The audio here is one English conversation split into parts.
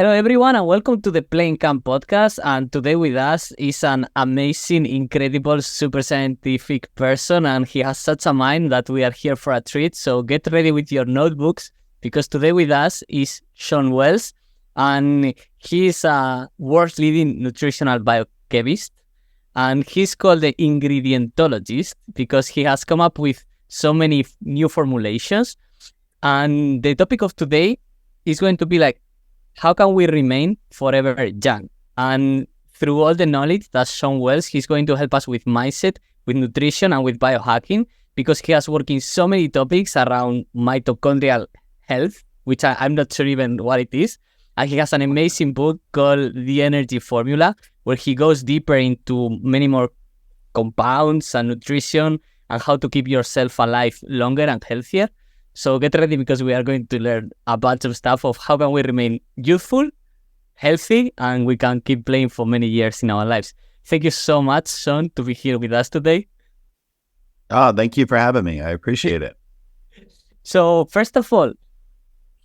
Hello, everyone, and welcome to the Plain Camp podcast. And today with us is an amazing, incredible, super scientific person, and he has such a mind that we are here for a treat. So get ready with your notebooks, because today with us is Shawn Wells, and he is a world-leading nutritional biochemist, and he's called the ingredientologist because he has come up with so many new formulations. And the topic of today is going to be like, how can we remain forever young? And through all the knowledge that Shawn Wells, he's going to help us with mindset, with nutrition, and with biohacking, because he has worked in so many topics around mitochondrial health, which I'm not sure even what it is. And he has an amazing book called The Energy Formula, where he goes deeper into many more compounds and nutrition and how to keep yourself alive longer and healthier. So get ready, because we are going to learn a bunch of stuff of how can we remain youthful, healthy, and we can keep playing for many years in our lives. Thank you so much, Shawn, to be here with us today. Oh, thank you for having me. I appreciate it. So first of all,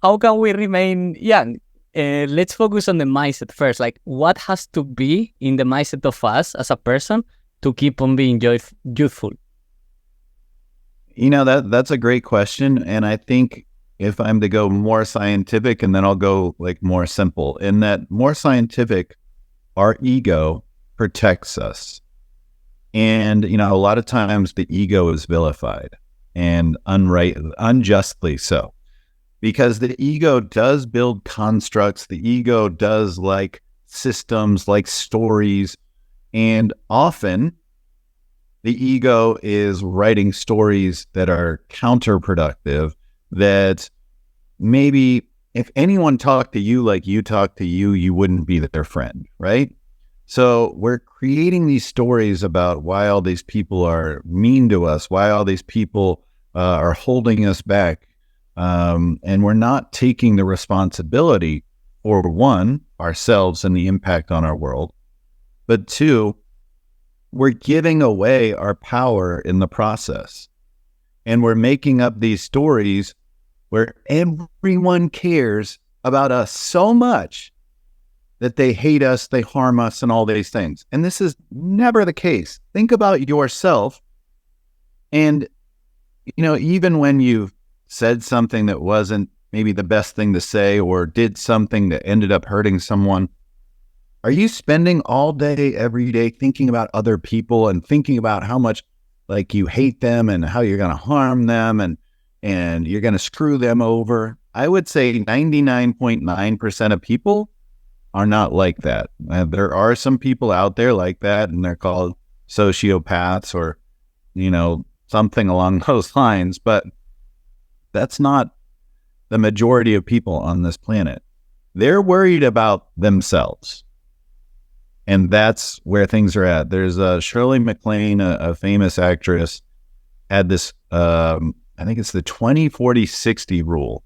how can we remain young? Let's focus on the mindset first. Like, what has to be in the mindset of us as a person to keep on being youthful? You know, that's a great question. And I think if I'm to go more scientific, and then I'll go like more simple, in that more scientific, our ego protects us. And, you know, a lot of times the ego is vilified, and unjustly so, because the ego does build constructs. The ego does like systems, like stories, and often the ego is writing stories that are counterproductive, that maybe if anyone talked to you like you talk to you, you wouldn't be their friend, right? So we're creating these stories about why all these people are mean to us, why all these people are holding us back. And we're not taking the responsibility for, one, ourselves and the impact on our world, but two, we're giving away our power in the process. And we're making up these stories where everyone cares about us so much that they hate us, they harm us, and all these things. And this is never the case. Think about yourself. And, you know, even when you've said something that wasn't maybe the best thing to say, or did something that ended up hurting someone, are you spending all day, every day thinking about other people and thinking about how much like you hate them and how you're going to harm them and you're going to screw them over? I would say 99.9% of people are not like that. There are some people out there like that, and they're called sociopaths or, you know, something along those lines, but that's not the majority of people on this planet. They're worried about themselves. And that's where things are at. There's Shirley MacLaine, a famous actress, had this, I think it's the 20-40-60 rule.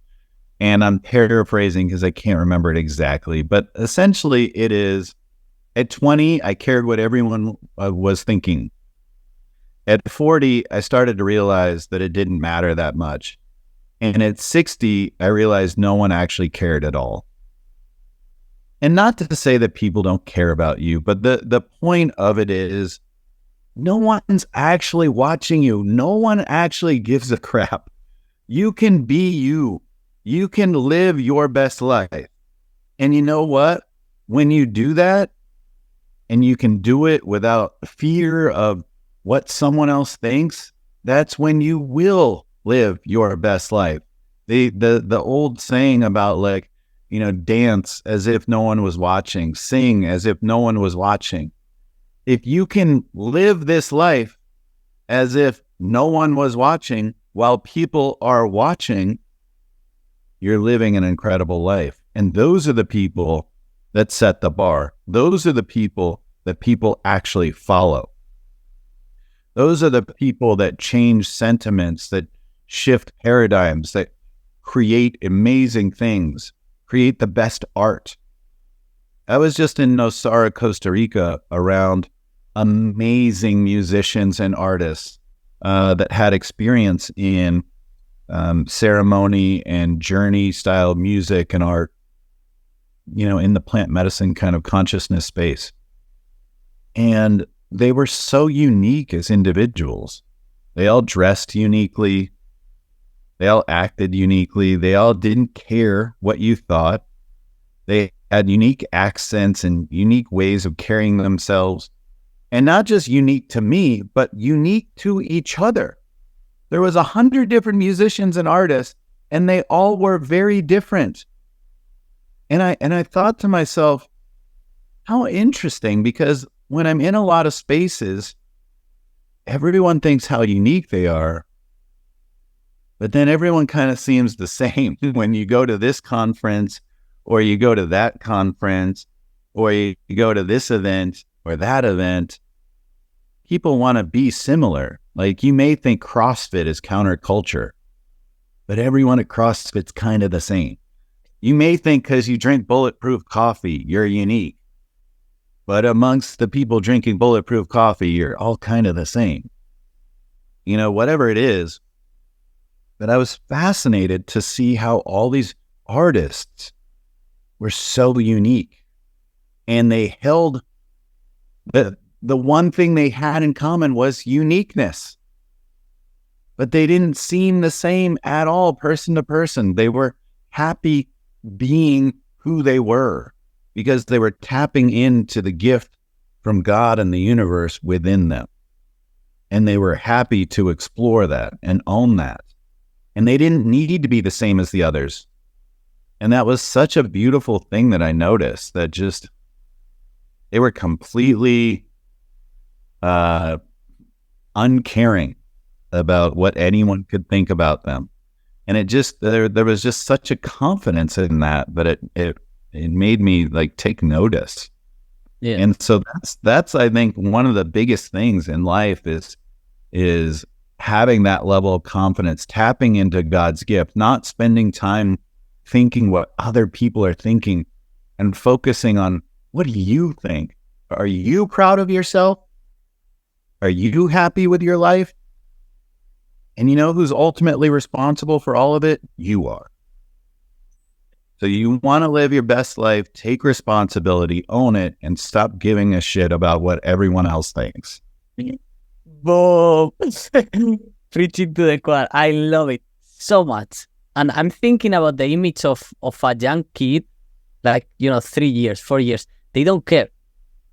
And I'm paraphrasing because I can't remember it exactly. But essentially it is, at 20, I cared what everyone was thinking. At 40, I started to realize that it didn't matter that much. And at 60, I realized no one actually cared at all. And not to say that people don't care about you, but the point of it is no one's actually watching you. No one actually gives a crap. You can be you. You can live your best life. And you know what? When you do that, and you can do it without fear of what someone else thinks, that's when you will live your best life. The old saying about like, you know, dance as if no one was watching, sing as if no one was watching. If you can live this life as if no one was watching while people are watching, you're living an incredible life. And those are the people that set the bar. Those are the people that people actually follow. Those are the people that change sentiments, that shift paradigms, that create amazing things, create the best art. I was just in Nosara, Costa Rica, around amazing musicians and artists that had experience in ceremony and journey style music and art. in the plant medicine kind of consciousness space. And they were so unique as individuals. They all dressed uniquely. They all acted uniquely. They all didn't care what you thought. They had unique accents and unique ways of carrying themselves. And not just unique to me, but unique to each other. There was 100 different musicians and artists, and they all were very different. And I thought to myself, how interesting, because when I'm in a lot of spaces, everyone thinks how unique they are, but then everyone kind of seems the same. When you go to this conference, or you go to that conference, or you go to this event or that event, people want to be similar. Like, you may think CrossFit is counterculture, but everyone at CrossFit's kind of the same. You may think because you drink bulletproof coffee, you're unique. But amongst the people drinking bulletproof coffee, you're all kind of the same. Whatever it is. But I was fascinated to see how all these artists were so unique. And they held the one thing they had in common was uniqueness. But they didn't seem the same at all, person to person. They were happy being who they were because they were tapping into the gift from God and the universe within them. And they were happy to explore that and own that. And they didn't need to be the same as the others. And that was such a beautiful thing that I noticed, that just, they were completely uncaring about what anyone could think about them. And it just, there was just such a confidence in that it made me like take notice. Yeah. And so that's I think one of the biggest things in life is having that level of confidence, tapping into God's gift, not spending time thinking what other people are thinking, and focusing on, what do you think? Are you proud of yourself? Are you happy with your life? And you know who's ultimately responsible for all of it? You are. So you want to live your best life, take responsibility, own it, and stop giving a shit about what everyone else thinks. Boom. Preaching to the choir. I love it so much. And I'm thinking about the image of a young kid, like, 3 years, 4 years. They don't care.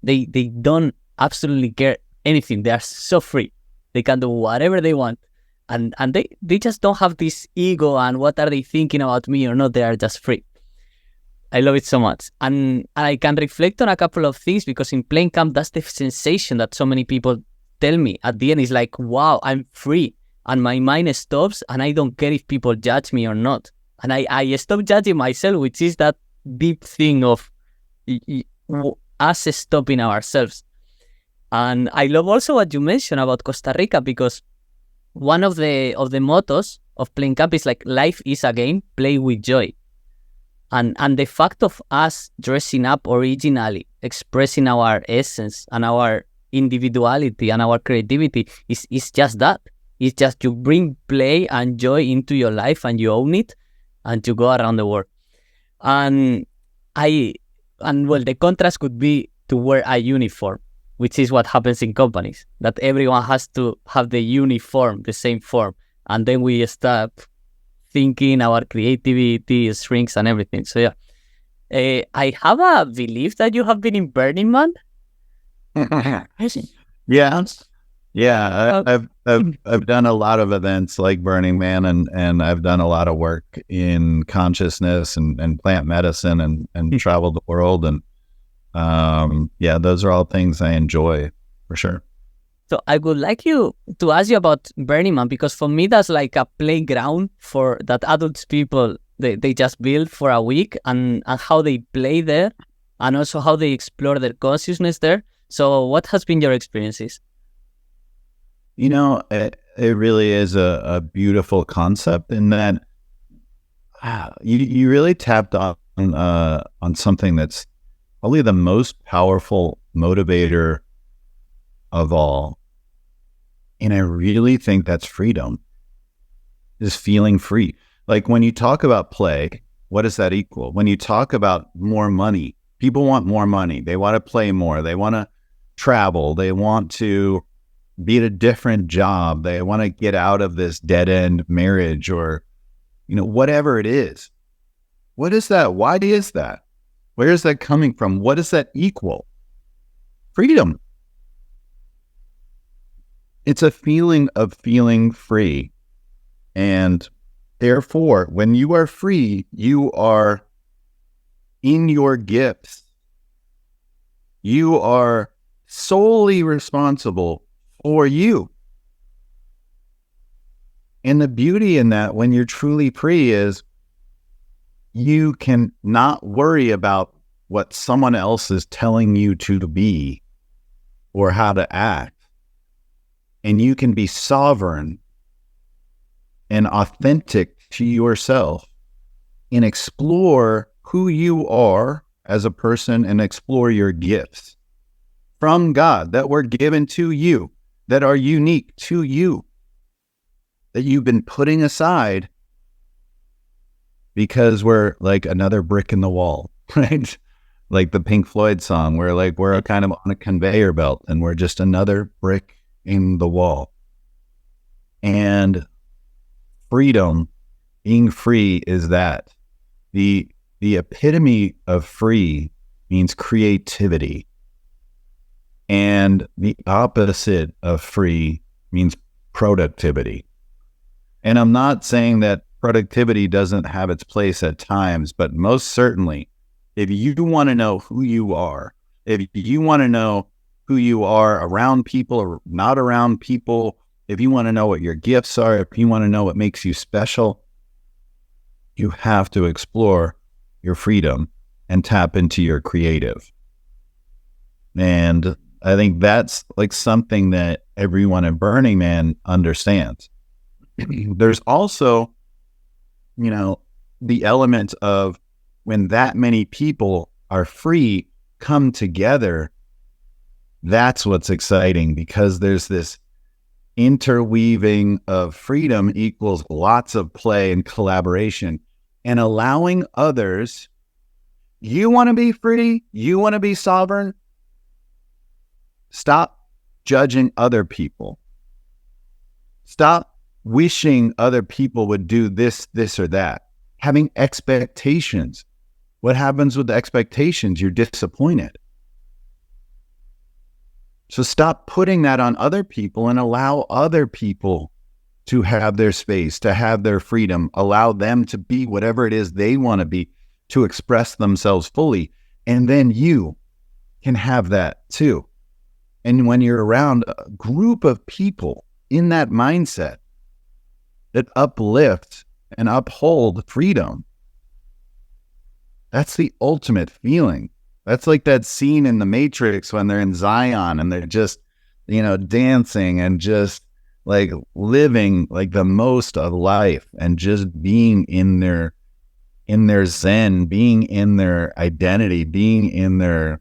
They don't absolutely care anything. They are so free. They can do whatever they want. And they just don't have this ego and what are they thinking about me or not. They are just free. I love it so much. And I can reflect on a couple of things, because in Plain Camp, that's the sensation that so many people tell me. At the end, it's like, wow, I'm free. And my mind stops, and I don't care if people judge me or not. And I stop judging myself, which is that deep thing of us stopping ourselves. And I love also what you mentioned about Costa Rica, because one of the mottos of Plain Camp is like, life is a game, play with joy. And the fact of us dressing up originally, expressing our essence and our individuality and our creativity is just that. It's just you bring play and joy into your life, and you own it, and you go around the world. And the contrast could be to wear a uniform, which is what happens in companies, that everyone has to have the uniform, the same form. And then we stop thinking our creativity shrinks and everything. So yeah, I have a belief that you have been in Burning Man. Yeah. I've done a lot of events like Burning Man, and I've done a lot of work in consciousness and plant medicine and traveled the world. And those are all things I enjoy for sure. So I would like to ask you about Burning Man, because for me, that's like a playground for that adults people, they just build for a week, and how they play there, and also how they explore their consciousness there. So what has been your experiences? It really is a beautiful concept in that you really tapped on something that's probably the most powerful motivator of all. And I really think that's freedom, is feeling free. Like when you talk about play, what does that equal? When you talk about more money, people want more money. They want to play more. They want to travel. They want to be at a different job. They want to get out of this dead end marriage or, whatever it is. What is that? Why is that? Where is that coming from? What does that equal? Freedom. It's a feeling of feeling free. And therefore, when you are free, you are in your gifts. You are solely responsible for you. And the beauty in that, when you're truly free, is you can not worry about what someone else is telling you to be or how to act. And you can be sovereign and authentic to yourself and explore who you are as a person and explore your gifts from God that were given to you, that are unique to you, that you've been putting aside because we're like another brick in the wall, right? Like the Pink Floyd song, where we're kind of on a conveyor belt and we're just another brick in the wall. And freedom, being free, is that. The epitome of free means creativity. And the opposite of free means productivity. And I'm not saying that productivity doesn't have its place at times, but most certainly, if you want to know who you are, if you want to know who you are around people or not around people, if you want to know what your gifts are, if you want to know what makes you special, you have to explore your freedom and tap into your creative. And I think that's like something that everyone in Burning Man understands. There's also, the element of when that many people are free, come together, that's what's exciting, because there's this interweaving of freedom equals lots of play and collaboration and allowing others. You want to be free? You want to be sovereign? Stop judging other people. Stop wishing other people would do this, this, or that. Having expectations. What happens with the expectations? You're disappointed. So stop putting that on other people and allow other people to have their space, to have their freedom. Allow them to be whatever it is they want to be, to express themselves fully. And then you can have that too. And when you're around a group of people in that mindset that uplift and uphold freedom, that's the ultimate feeling. That's like that scene in The Matrix when they're in Zion and they're just, dancing and just like living like the most of life and just being in their zen, being in their identity, being in their,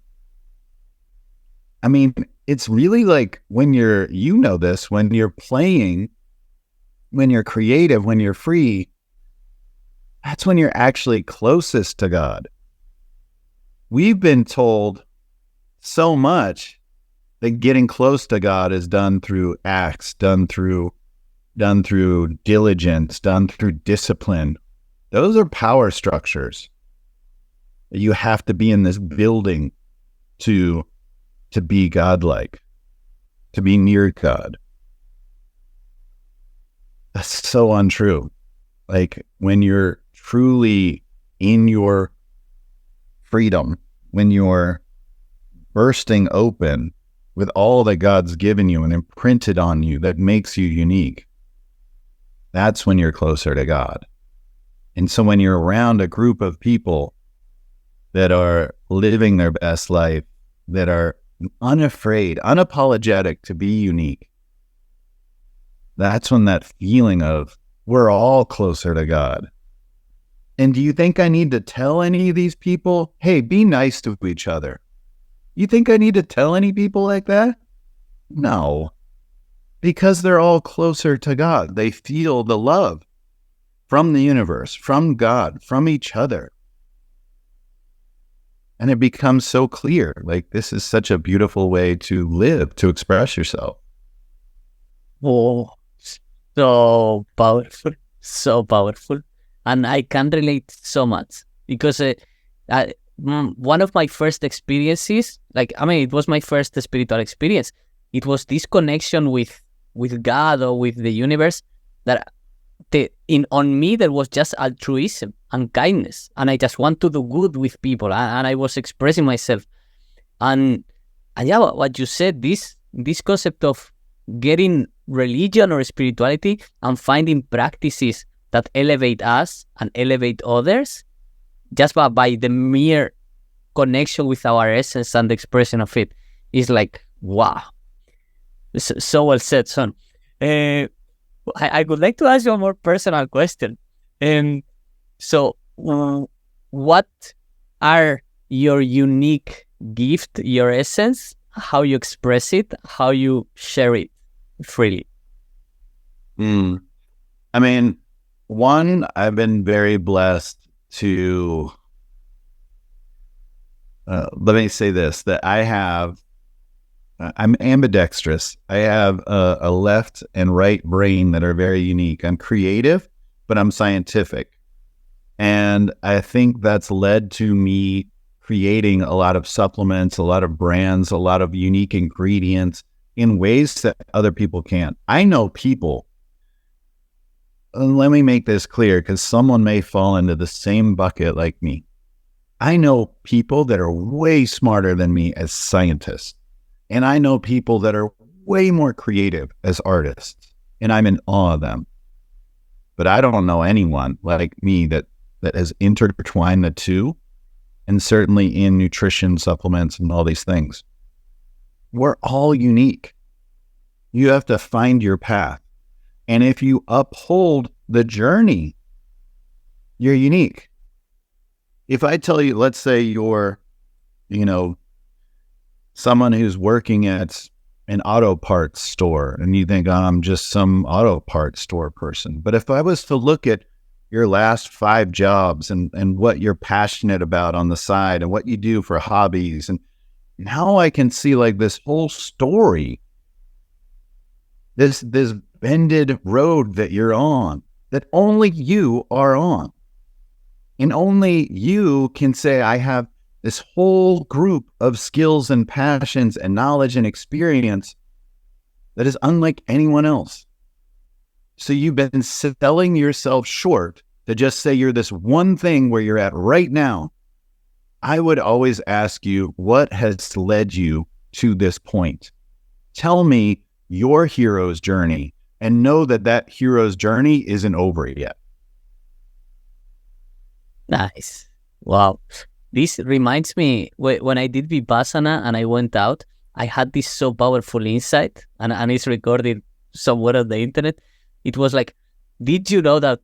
it's really like when you're, when you're playing, when you're creative, when you're free, that's when you're actually closest to God. We've been told so much that getting close to God is done through acts, done through diligence, done through discipline. Those are power structures. You have to be in this building to be godlike, to be near God. That's so untrue. Like when you're truly in your freedom, when you're bursting open with all that God's given you and imprinted on you that makes you unique, that's when you're closer to God. And so when you're around a group of people that are living their best life, that are unafraid, unapologetic to be unique, that's when that feeling of we're all closer to God. And do you think I need to tell any of these people, hey, be nice to each other? You think I need to tell any people like that? No, because they're all closer to God. They feel the love from the universe, from God, from each other. And it becomes so clear, like this is such a beautiful way to live, to express yourself. Oh, so powerful, so powerful. And I can relate so much because one of my first experiences, it was my first spiritual experience. It was this connection with God or with the universe that on me there was just altruism and kindness, and I just want to do good with people, and I was expressing myself. And yeah, what you said, this concept of getting religion or spirituality and finding practices that elevate us and elevate others just by the mere connection with our essence and the expression of it is like, wow. So well said, Shawn. I would like to ask you a more personal question. So what are your unique gift, your essence, how you express it, how you share it freely? I mean, one, I've been very blessed to, let me say this, that I'm ambidextrous. I have a left and right brain that are very unique. I'm creative, but I'm scientific. And I think that's led to me creating a lot of supplements, a lot of brands, a lot of unique ingredients in ways that other people can't. I know people, and let me make this clear because someone may fall into the same bucket like me. I know people that are way smarter than me as scientists. And I know people that are way more creative as artists, and I'm in awe of them. But I don't know anyone like me that has intertwined the two, and certainly in nutrition, supplements, and all these things. We're all unique. You have to find your path. And if you uphold the journey, you're unique. If I tell you, let's say you're, someone who's working at an auto parts store and you think, I'm just some auto parts store person. But if I was to look at your last 5 jobs and what you're passionate about on the side and what you do for hobbies, and now I can see like this whole story, this bended road that you're on, that only you are on. And only you can say, I have this whole group of skills and passions and knowledge and experience that is unlike anyone else. So you've been selling yourself short to just say you're this one thing where you're at right now. I would always ask you, what has led you to this point? Tell me your hero's journey, and know that hero's journey isn't over yet. Nice. Wow. This reminds me, when I did Vipassana and I went out, I had this so powerful insight, and it's recorded somewhere on the internet. It was like, did you know that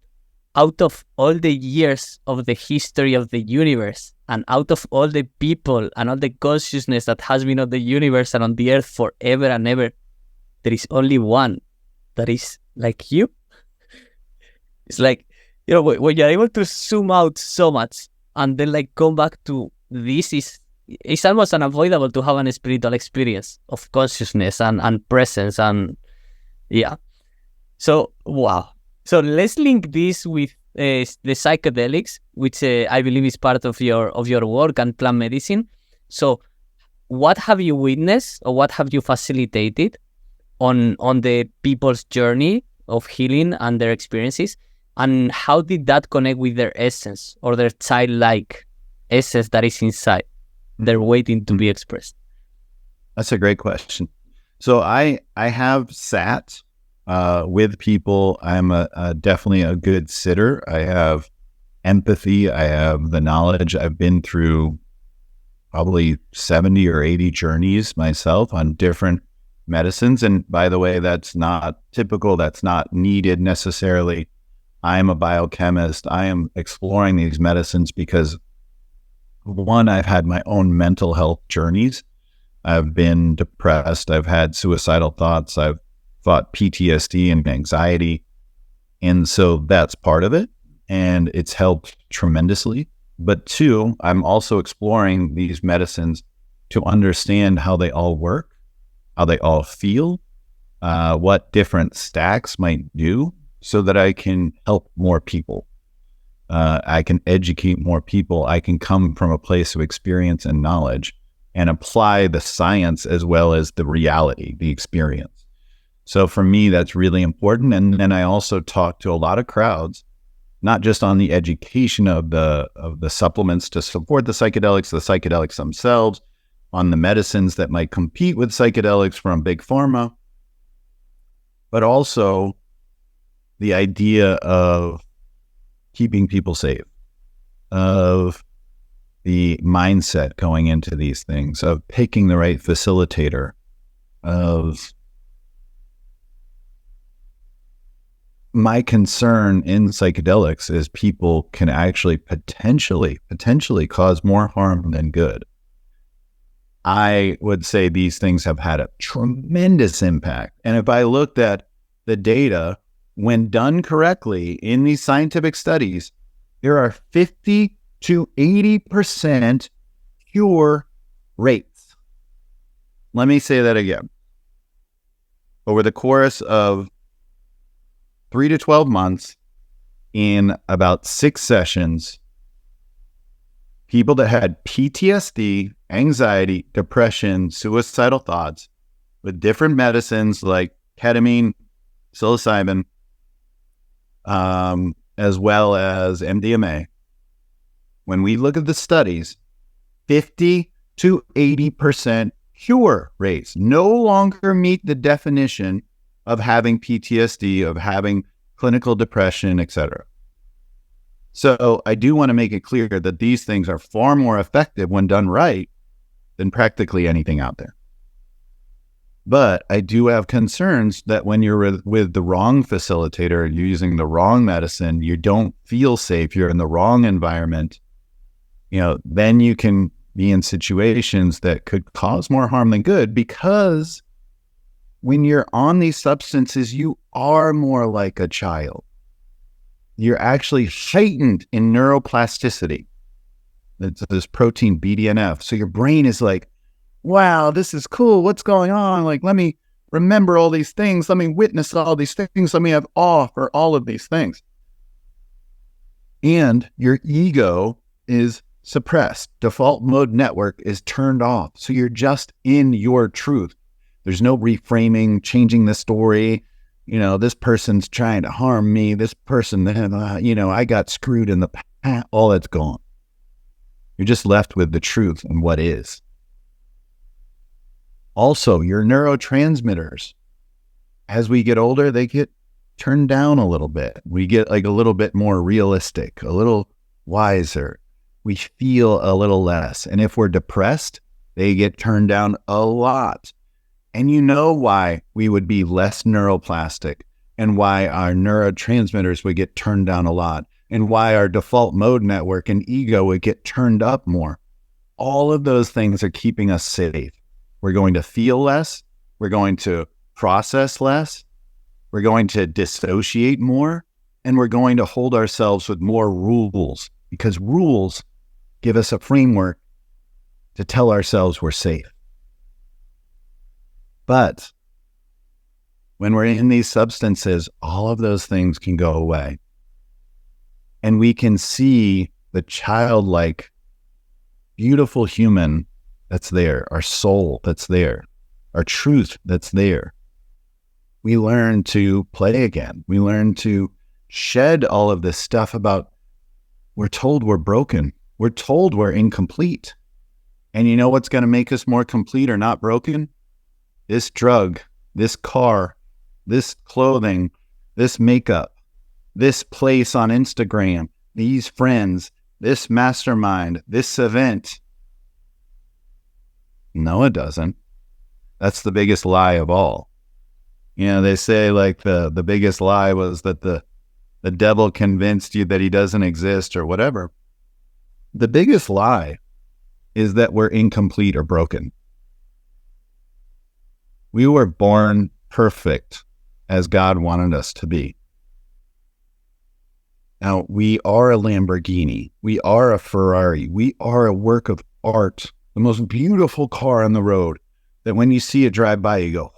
out of all the years of the history of the universe, and out of all the people and all the consciousness that has been on the universe and on the earth forever and ever, there is only one that is like you? It's like, when you're able to zoom out so much, and then come back to this, it's almost unavoidable to have a spiritual experience of consciousness and presence, and yeah. So wow. So let's link this with the psychedelics, which I believe is part of your work, and plant medicine. So what have you witnessed or what have you facilitated on the people's journey of healing and their experiences? And how did that connect with their essence or their childlike essence that is inside? They're waiting to be expressed. That's a great question. So I have sat with people. I'm definitely a good sitter. I have empathy. I have the knowledge. I've been through probably 70 or 80 journeys myself on different medicines. And by the way, that's not typical. That's not needed necessarily. I'm a biochemist. I am exploring these medicines because, one, I've had my own mental health journeys. I've been depressed. I've had suicidal thoughts. I've fought PTSD and anxiety. And so that's part of it. and it's helped tremendously. But two, I'm also exploring these medicines to understand how they all work, how they all feel, what different stacks might do, so that I can help more people. I can educate more people. I can come from a place of experience and knowledge and apply the science as well as the reality, the experience. So for me, that's really important. And then I also talk to a lot of crowds, not just on the education of the supplements to support the psychedelics themselves, on the medicines that might compete with psychedelics from big pharma, but also the idea of keeping people safe, of the mindset going into these things, of picking the right facilitator, of my concern in psychedelics is people can actually potentially cause more harm than good. I would say these things have had a tremendous impact. And if I looked at the data, when done correctly in these scientific studies, there are 50 to 80% cure rates. Let me say that again. Over the course of 3 to 12 months, in about 6 sessions, people that had PTSD, anxiety, depression, suicidal thoughts with different medicines like ketamine, psilocybin, as well as MDMA. When we look at the studies, 50 to 80% cure rates no longer meet the definition of having PTSD, of having clinical depression, etc. So I do want to make it clear that these things are far more effective when done right than practically anything out there. But I do have concerns that when you're with the wrong facilitator, you're using the wrong medicine, you don't feel safe, you're in the wrong environment, then you can be in situations that could cause more harm than good, because when you're on these substances, you are more like a child. You're actually heightened in neuroplasticity. It's this protein BDNF. So your brain is like, wow, this is cool. What's going on? Like, let me remember all these things. Let me witness all these things. Let me have awe for all of these things. And your ego is suppressed. Default mode network is turned off. So you're just in your truth. There's no reframing, changing the story. This person's trying to harm me. This person, I got screwed in the past. All that's gone. You're just left with the truth and what is. Also, your neurotransmitters, as we get older, they get turned down a little bit. We get like a little bit more realistic, a little wiser. We feel a little less. And if we're depressed, they get turned down a lot. And you know why we would be less neuroplastic, and why our neurotransmitters would get turned down a lot, and why our default mode network and ego would get turned up more. All of those things are keeping us safe. We're going to feel less. We're going to process less. We're going to dissociate more. And we're going to hold ourselves with more rules, because rules give us a framework to tell ourselves we're safe. But when we're in these substances, all of those things can go away. And we can see the childlike, beautiful human that's there, our soul that's there, our truth that's there. We learn to play again. We learn to shed all of this stuff about, we're told we're broken. We're told we're incomplete. And you know what's going to make us more complete or not broken? This drug, this car, this clothing, this makeup, this place on Instagram, these friends, this mastermind, this event. No, it doesn't. That's the biggest lie of all. They say like the biggest lie was that the devil convinced you that he doesn't exist or whatever. The biggest lie is that we're incomplete or broken. We were born perfect as God wanted us to be. Now, we are a Lamborghini. We are a Ferrari. We are a work of art, the most beautiful car on the road that when you see it drive by, you go,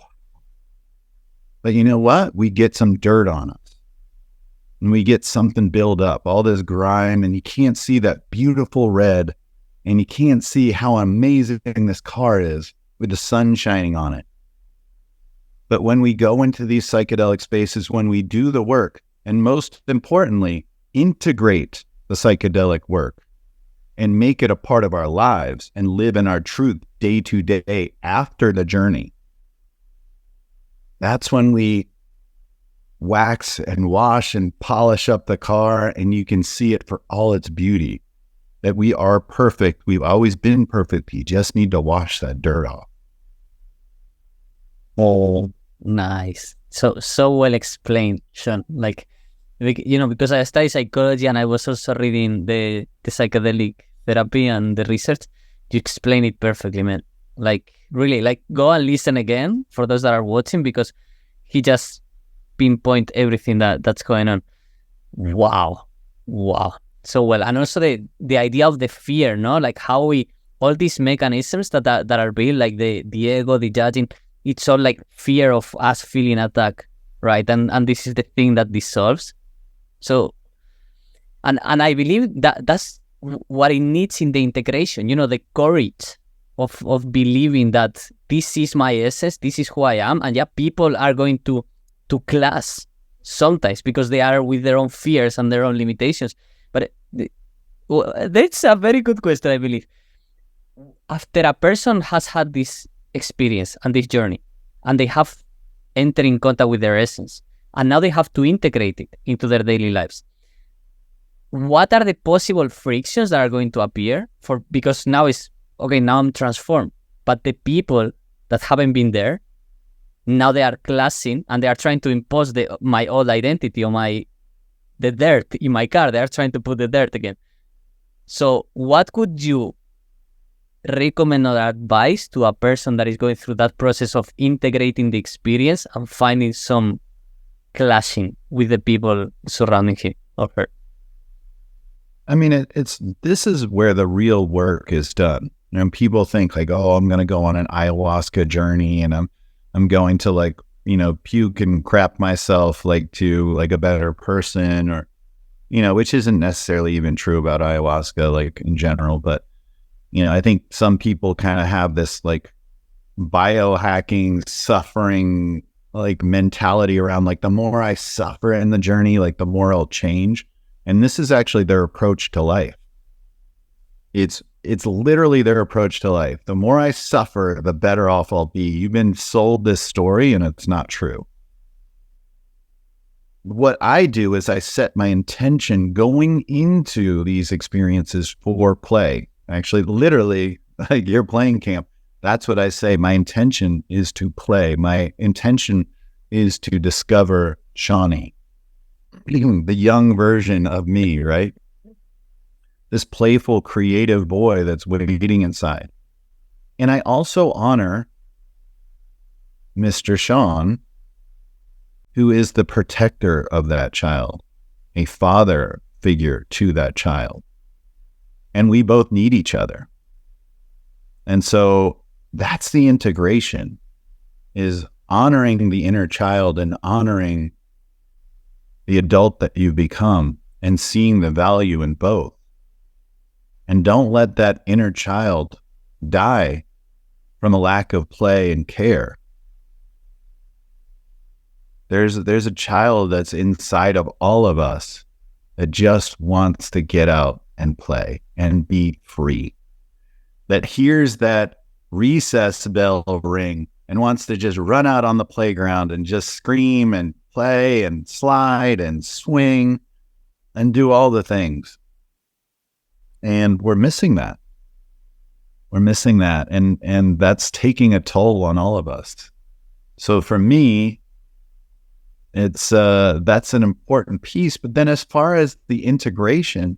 but you know what? We get some dirt on us and we get something built up, all this grime, and you can't see that beautiful red and you can't see how amazing this car is with the sun shining on it. But when we go into these psychedelic spaces, when we do the work, and most importantly, integrate the psychedelic work and make it a part of our lives and live in our truth day to day after the journey, that's when we wax and wash and polish up the car and you can see it for all its beauty, that we are perfect. We've always been perfect. You just need to wash that dirt off. Oh, nice. So well explained, Shawn. Like, because I study psychology and I was also reading the psychedelic therapy and the research. You explain it perfectly, man. Like, really, like, go and listen again for those that are watching, because he just pinpoint everything that's going on. Wow. So well. And also the idea of the fear, no? Like how all these mechanisms that are built, like the ego, the judging, it's all like fear of us feeling attacked, right? And this is the thing that dissolves. So, and I believe that's what it needs in the integration, the courage of believing that this is my essence, this is who I am. And yeah, people are going to class sometimes because they are with their own fears and their own limitations. But that's a very good question, I believe. After a person has had this experience and this journey, and they have entered in contact with their essence, and now they have to integrate it into their daily lives, what are the possible frictions that are going to appear? Because now now I'm transformed, but the people that haven't been there, now they are classing and they are trying to impose my old identity on the dirt in my car. They are trying to put the dirt again. So what could you recommend or advise to a person that is going through that process of integrating the experience and finding some clashing with the people surrounding him or her? I mean, this is where the real work is done. People think like, oh, I'm going to go on an ayahuasca journey and I'm going to like, puke and crap myself like to like a better person, or, which isn't necessarily even true about ayahuasca, like in general. But, I think some people kind of have this like biohacking suffering like mentality around like, the more I suffer in the journey, like the more I'll change. And this is actually their approach to life. It's literally their approach to life. The more I suffer, the better off I'll be. You've been sold this story and it's not true. What I do is I set my intention going into these experiences for play. Actually, literally, like your playing camp, that's what I say. My intention is to play. My intention is to discover Shawnee, the young version of me, right? This playful, creative boy that's waiting inside. And I also honor Mr. Shawn, who is the protector of that child, a father figure to that child. And we both need each other. And so that's the integration, is honoring the inner child and honoring the adult that you've become and seeing the value in both. And don't let that inner child die from a lack of play and care. There's a child that's inside of all of us that just wants to get out and play and be free. That hears that recess bell ring and wants to just run out on the playground and just scream and play and slide and swing and do all the things. And we're missing that. And that's taking a toll on all of us. So for me, it's that's an important piece. But then as far as the integration,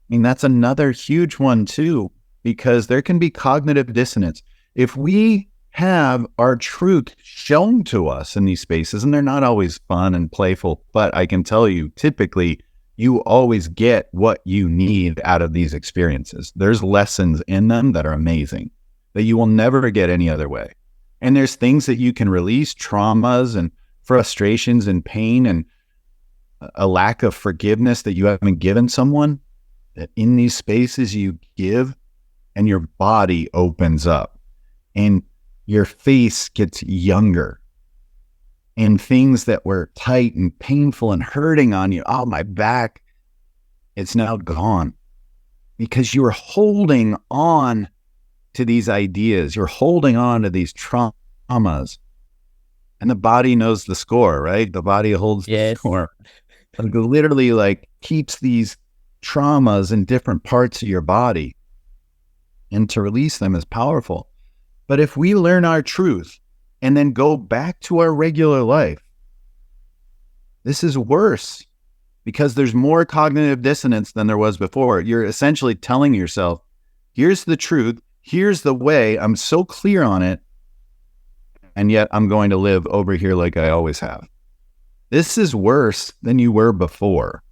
I mean, that's another huge one too, because there can be cognitive dissonance. If we have our truth shown to us in these spaces, and they're not always fun and playful, but I can tell you, typically you always get what you need out of these experiences. There's lessons in them that are amazing that you will never get any other way. And there's things that you can release, traumas and frustrations and pain and a lack of forgiveness that you haven't given someone, that in these spaces you give and your body opens up and your face gets younger. And things that were tight and painful and hurting on you, oh, my back, it's now gone because you were holding on to these ideas. You're holding on to these traumas. And the body knows the score, right? The body holds the score. It literally like keeps these traumas in different parts of your body. And to release them is powerful. But if we learn our truth and then go back to our regular life, this is worse because there's more cognitive dissonance than there was before. You're essentially telling yourself, here's the truth, here's the way, I'm so clear on it, and yet I'm going to live over here like I always have. This is worse than you were before.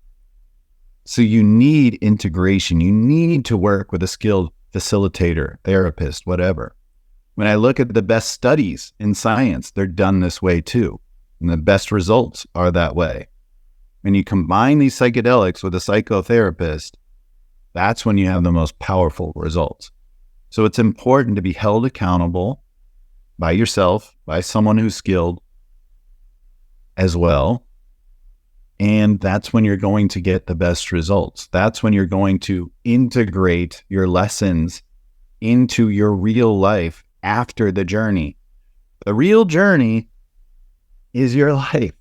So you need integration. You need to work with a skilled facilitator, therapist, whatever. When I look at the best studies in science, they're done this way too. And the best results are that way. When you combine these psychedelics with a psychotherapist, that's when you have the most powerful results. So it's important to be held accountable by yourself, by someone who's skilled as well. And that's when you're going to get the best results. That's when you're going to integrate your lessons into your real life after the journey. The real journey is your life,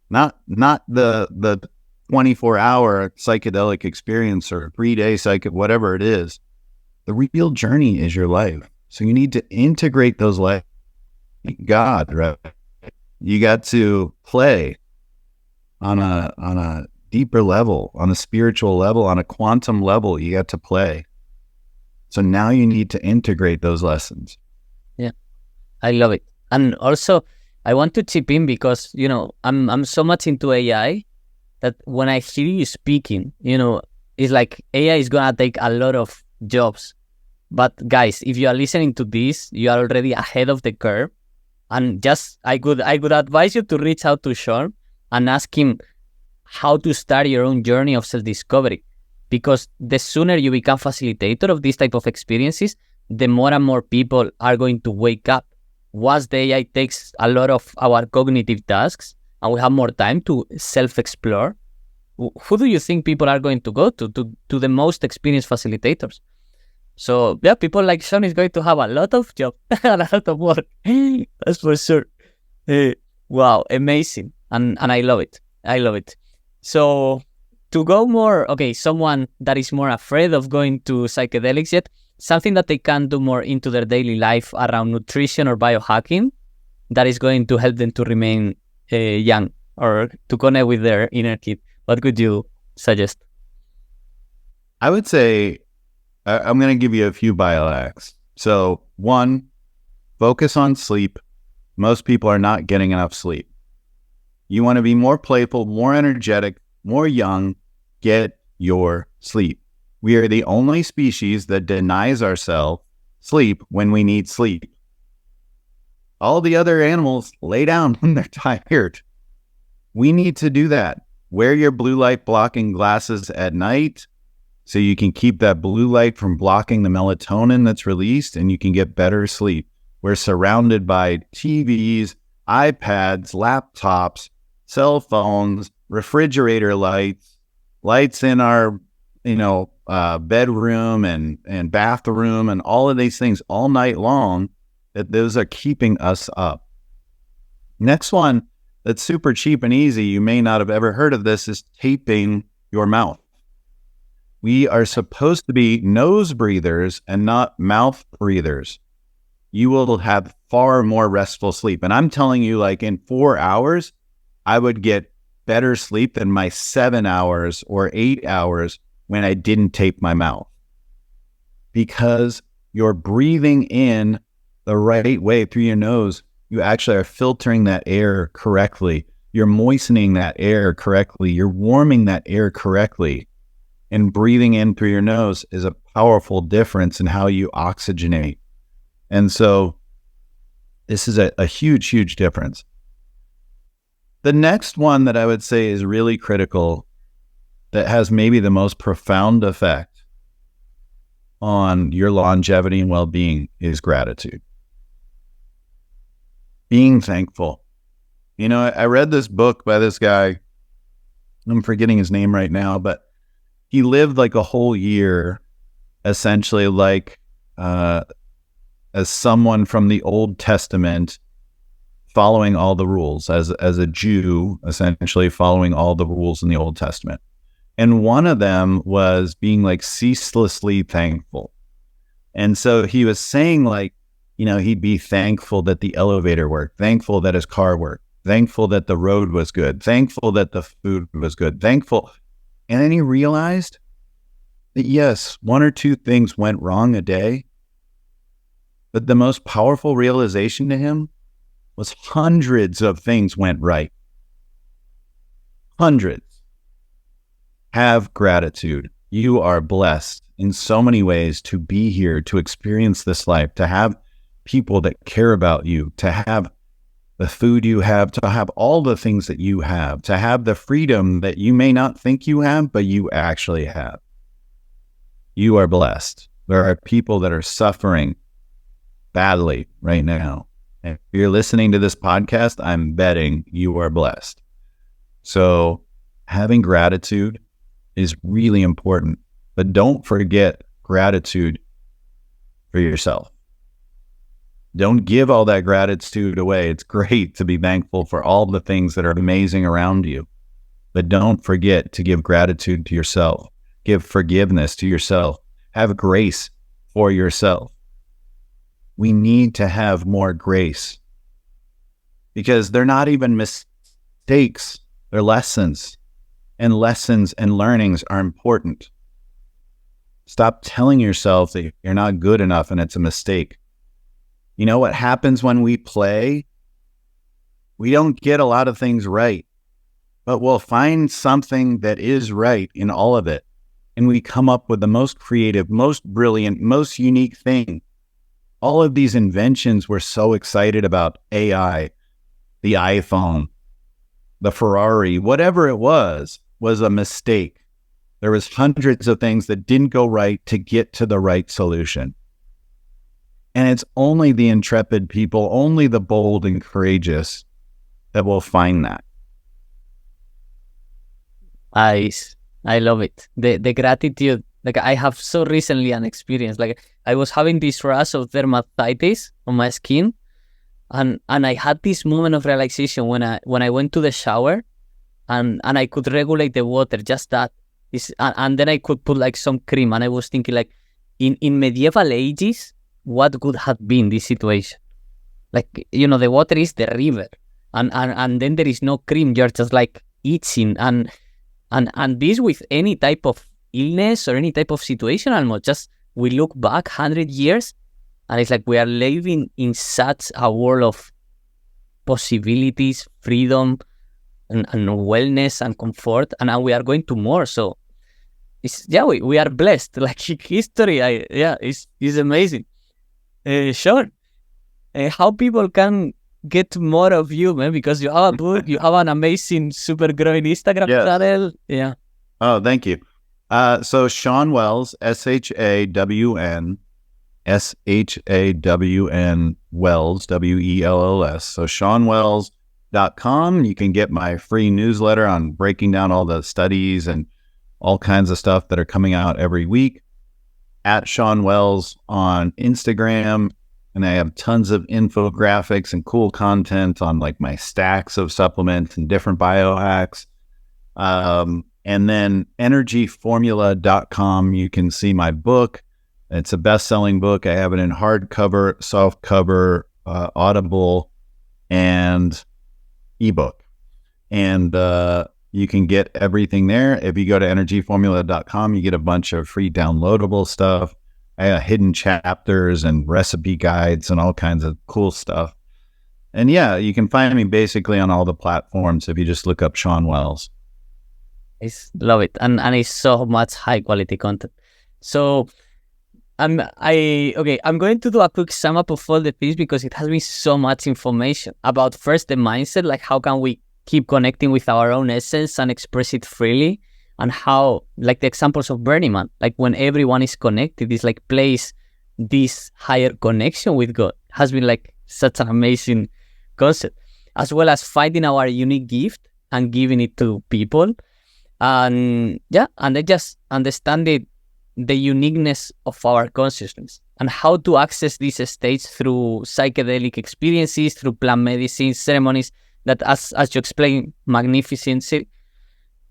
not the 24-hour psychedelic experience or 3-day whatever it is. The real journey is your life. So you need to integrate those life. God, right? You got to play on a deeper level, on a spiritual level, on a quantum level. You got to play. So now you need to integrate those lessons. Yeah, I love it. And also, I want to chip in because, you know, I'm so much into AI that when I hear you speaking, you know, it's like AI is going to take a lot of jobs. But guys, if you are listening to this, you are already ahead of the curve. And just, I could advise you to reach out to Shawn and ask him how to start your own journey of self-discovery. Because the sooner you become facilitator of these type of experiences, the more and more people are going to wake up. Once the AI takes a lot of our cognitive tasks and we have more time to self-explore, who do you think people are going to go to the most experienced facilitators? So yeah, people like Shawn is going to have a lot of job, a lot of work. That's for sure. Wow, amazing. And I love it. I love it. So to go more, okay, someone that is more afraid of going to psychedelics yet, something that they can do more into their daily life around nutrition or biohacking that is going to help them to remain young or to connect with their inner kid. What could you suggest? I would say, I'm going to give you a few biohacks. So 1, focus on sleep. Most people are not getting enough sleep. You want to be more playful, more energetic, more young. Get your sleep. We are the only species that denies ourselves sleep when we need sleep. All the other animals lay down when they're tired. We need to do that. Wear your blue light blocking glasses at night so you can keep that blue light from blocking the melatonin that's released and you can get better sleep. We're surrounded by TVs, iPads, laptops, cell phones, refrigerator lights, lights in our, bedroom and bathroom and all of these things all night long, that those are keeping us up. Next one that's super cheap and easy, you may not have ever heard of this, is taping your mouth. We are supposed to be nose breathers and not mouth breathers. You will have far more restful sleep. And I'm telling you, like in 4 hours, I would get better sleep than my 7 hours or 8 hours when I didn't tape my mouth. Because you're breathing in the right way through your nose. You actually are filtering that air correctly. you're moistening that air correctly, you're warming that air correctly, and breathing in through your nose is a powerful difference in how you oxygenate. And so this is a huge, huge difference. The next one that I would say is really critical, that has maybe the most profound effect on your longevity and well-being, is gratitude. Being thankful. You know, I read this book by this guy, I'm forgetting his name right now, but he lived like a whole year, essentially like as someone from the Old Testament, following all the rules, as a Jew, essentially following all the rules in the Old Testament. And one of them was being like ceaselessly thankful. And so he was saying, like, you know, he'd be thankful that the elevator worked, thankful that his car worked, thankful that the road was good, thankful that the food was good, thankful. And then he realized that yes, one or two things went wrong a day, but the most powerful realization to him was hundreds of things went right. Hundreds. Have gratitude. You are blessed in so many ways to be here, to experience this life, to have people that care about you, to have the food you have, to have all the things that you have, to have the freedom that you may not think you have, but you actually have. You are blessed. There are people that are suffering badly right now. And if you're listening to this podcast, I'm betting you are blessed. So having gratitude is really important, but don't forget gratitude for yourself. Don't give all that gratitude away. It's great to be thankful for all the things that are amazing around you, but don't forget to give gratitude to yourself. Give forgiveness to yourself. Have grace for yourself. We need to have more grace because they're not even mistakes, they're lessons. And lessons and learnings are important. Stop telling yourself that you're not good enough and it's a mistake. You know what happens when we play? We don't get a lot of things right, but we'll find something that is right in all of it. And we come up with the most creative, most brilliant, most unique thing. All of these inventions we're so excited about, AI, the iPhone, the Ferrari, whatever it was a mistake. There was hundreds of things that didn't go right to get to the right solution. And it's only the intrepid people, only the bold and courageous that will find that. I love it. The gratitude. Like I have so recently an experience. Like I was having this rash of dermatitis on my skin, and I had this moment of relaxation when I went to the shower, and I could regulate the water. Just that is, and then I could put like some cream. And I was thinking like, in medieval ages, what could have been this situation? Like, you know, the water is the river, and then there is no cream. You're just like itching, and this with any type of illness or any type of situation. Almost just we look back 100 years, and it's like we are living in such a world of possibilities, freedom, and wellness and comfort, and now we are going to more. So it's we are blessed. Like history, is amazing. Shawn, how people can get more of you, man? Because you have a book, you have an amazing, super growing Instagram channel. Yeah. Oh, thank you. So Shawn Wells, ShawnWN Wells, WELLS. So ShawnWells.com. You can get my free newsletter on breaking down all the studies and all kinds of stuff that are coming out every week. At Shawn Wells on Instagram. And I have tons of infographics and cool content on like my stacks of supplements and different biohacks. And then energyformula.com, you can see my book. It's a best-selling book. I have it in hardcover, softcover, Audible, and ebook. And you can get everything there. If you go to energyformula.com, you get a bunch of free downloadable stuff. I have hidden chapters and recipe guides and all kinds of cool stuff. And yeah, you can find me basically on all the platforms if you just look up Shawn Wells. I love it, and it's so much high quality content. So I'm going to do a quick sum up of all the things because it has been so much information about first the mindset, like how can we keep connecting with our own essence and express it freely, and how, like the examples of Burning Man, like when everyone is connected, it's like place this higher connection with God, has been like such an amazing concept, as well as finding our unique gift and giving it to people. And I just understand the uniqueness of our consciousness and how to access these states through psychedelic experiences, through plant medicine ceremonies that, as you explained magnificently,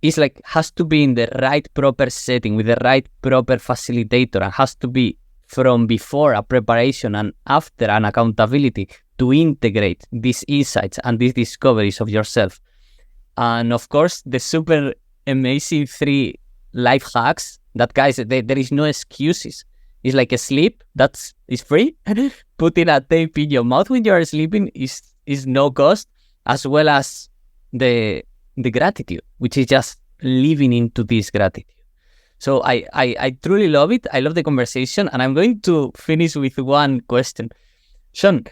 is like has to be in the right proper setting with the right proper facilitator, and has to be from before a preparation and after an accountability to integrate these insights and these discoveries of yourself. And of course, the super amazing 3 life hacks that, guys, there is no excuses. It's like a sleep is free. Putting a tape in your mouth when you are sleeping is no cost, as well as the gratitude, which is just living into this gratitude. So I truly love it. I love the conversation, and I'm going to finish with one question. Shawn,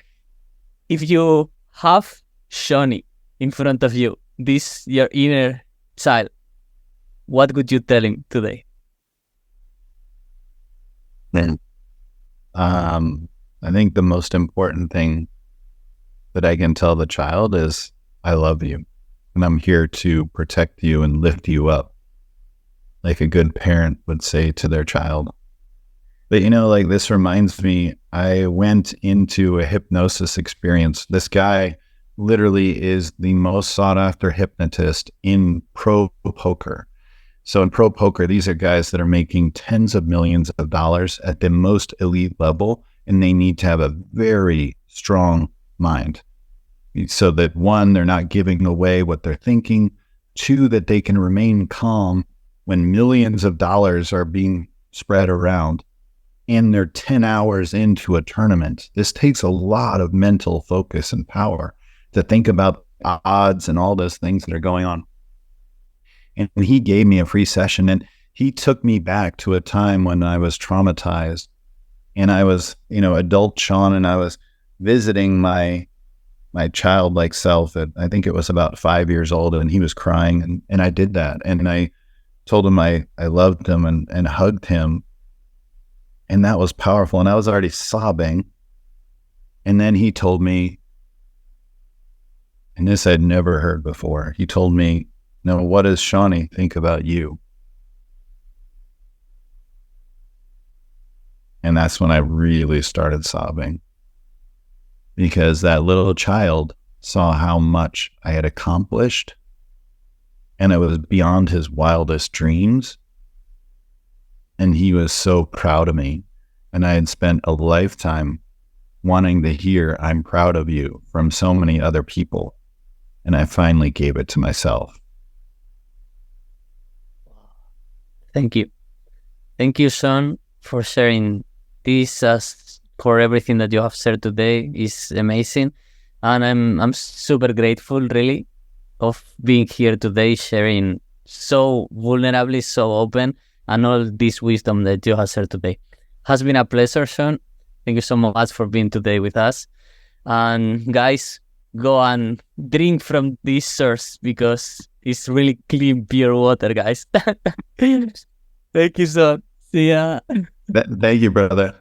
if you have Shawnee in front of you, this your inner child, what would you tell him today? I think the most important thing that I can tell the child is, I love you, and I'm here to protect you and lift you up, like a good parent would say to their child. But like, this reminds me, I went into a hypnosis experience. This guy literally is the most sought after hypnotist in pro poker. So in pro poker, these are guys that are making tens of millions of dollars at the most elite level, and they need to have a very strong mind. So that 1, they're not giving away what they're thinking. 2, that they can remain calm when millions of dollars are being spread around and they're 10 hours into a tournament. This takes a lot of mental focus and power to think about odds and all those things that are going on. And he gave me a free session, and he took me back to a time when I was traumatized, and I was, adult Shawn, and I was visiting my childlike self at, I think it was about 5 years old, and he was crying, and I did that. And I told him I loved him and hugged him. And that was powerful. And I was already sobbing. And then he told me, and this I'd never heard before, he told me, "No, what does Shawnee think about you?" And that's when I really started sobbing, because that little child saw how much I had accomplished, and it was beyond his wildest dreams. And he was so proud of me. And I had spent a lifetime wanting to hear, "I'm proud of you," from so many other people. And I finally gave it to myself. Thank you. Thank you, Shawn, for sharing this, for everything that you have shared today. Is amazing. And I'm super grateful, really, of being here today, sharing so vulnerably, so open, and all this wisdom that you have shared today. Has been a pleasure, Shawn. Thank you so much for being today with us. And guys, go and drink from this source because it's really clean, pure water, guys. Thank you, Shawn. See ya. Thank you, brother.